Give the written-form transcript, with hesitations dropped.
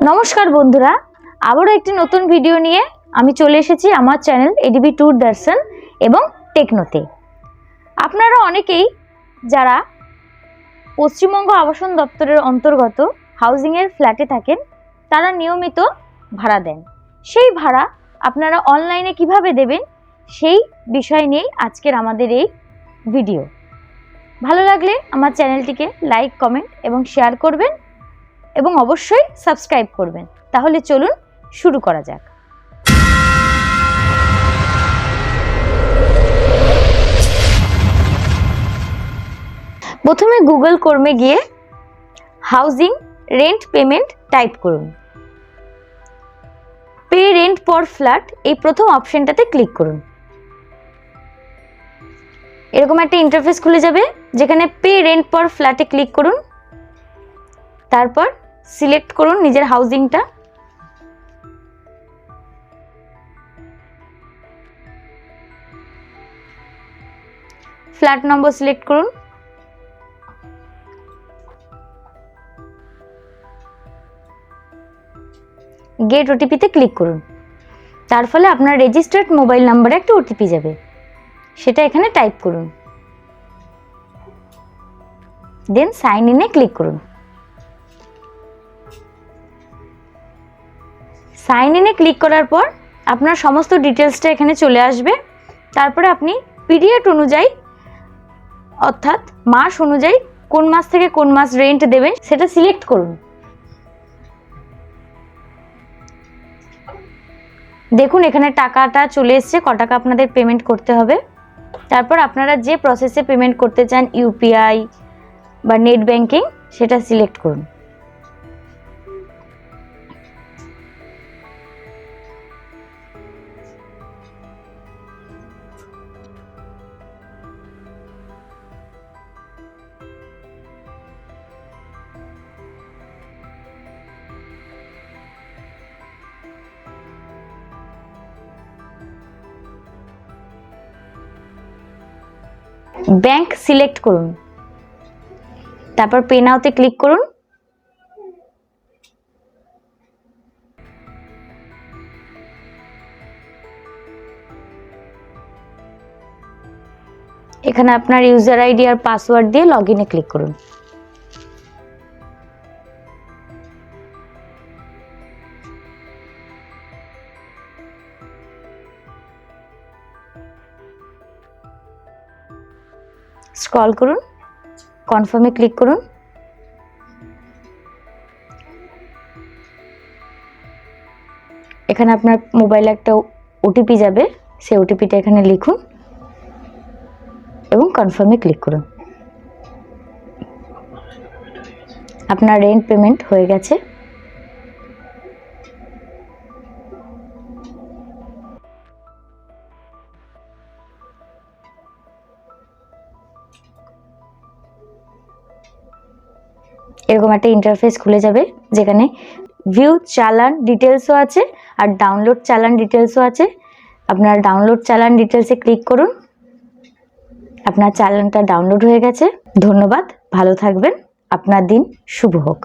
নমস্কার বন্ধুরা, আবারও একটি নতুন ভিডিও নিয়ে আমি চলে এসেছি আমার চ্যানেল এডিবি ট্যুর দর্শন এবং টেকনোতে। আপনারা অনেকেই যারা পশ্চিমবঙ্গ আবাসন দপ্তরের অন্তর্গত হাউজিংয়ের ফ্ল্যাটে থাকেন তারা নিয়মিত ভাড়া দেন। সেই ভাড়া আপনারা অনলাইনে কিভাবে দেবেন সেই বিষয় নিয়েই আজকের আমাদের এই ভিডিও। ভালো লাগলে আমার চ্যানেলটিকে লাইক, কমেন্ট এবং শেয়ার করবেন এবং অবশ্যই সাবস্ক্রাইব করবেন। তাহলে চলুন শুরু করা যাক। প্রথমে গুগল ক্রোমে গিয়ে হাউজিং রেন্ট পেমেন্ট টাইপ করুন। পে রেন্ট ফর ফ্ল্যাট এই প্রথম অপশনটাতে ক্লিক করুন। এরকম একটা ইন্টারফেস খুলে যাবে, যেখানে পে রেন্ট ফর ফ্ল্যাটে ক্লিক করুন। তারপর সিলেক্ট করুন নিজের হাউজিংটা। ফ্ল্যাট নম্বর সিলেক্ট করুন। গেট ওটিপিতে ক্লিক করুন। তার ফলে আপনার রেজিস্টার্ড মোবাইল নাম্বারে একটা ওটিপি যাবে, সেটা এখানে টাইপ করুন। দেন সাইন ইনে ক্লিক করুন। সাইন ইনে ক্লিক করার পর আপনার সমস্ত ডিটেলসটা এখানে চলে আসবে। তারপরে আপনি পিরিয়ড অনুযায়ী অর্থাৎ মাস অনুযায়ী কোন মাস থেকে কোন মাস রেন্ট দেবেন সেটা সিলেক্ট করুন। দেখুন এখানে টাকাটা চলে এসছে, ক টাকা আপনাদের পেমেন্ট করতে হবে। তারপর আপনারা যে প্রসেসে পেমেন্ট করতে চান, ইউপিআই বা নেট ব্যাংকিং, সেটা সিলেক্ট করুন। ব্যাংক সিলেক্ট করুন। তারপর পে নাওতে ক্লিক করুন। এখানে আপনার ইউজার আইডি আর পাসওয়ার্ড দিয়ে লগইনে ক্লিক করুন। স্ক্রল করুন, কনফার্মে ক্লিক করুন। এখানে আপনার মোবাইলে একটা ওটিপি যাবে, সেই ওটিপিটা এখানে লিখুন এবং কনফার্মে ক্লিক করুন। আপনার রেন্ট পেমেন্ট হয়ে গেছে। এরকম একটা ইন্টারফেস খুলে যাবে, যেখানে ভিউ চালান ডিটেলসও আছে আর ডাউনলোড চালান ডিটেলসও আছে। আপনার ডাউনলোড চালান ডিটেলসে ক্লিক করুন। আপনার চালানটা ডাউনলোড হয়ে গেছে। ধন্যবাদ, ভালো থাকবেন, আপনার দিন শুভ হোক।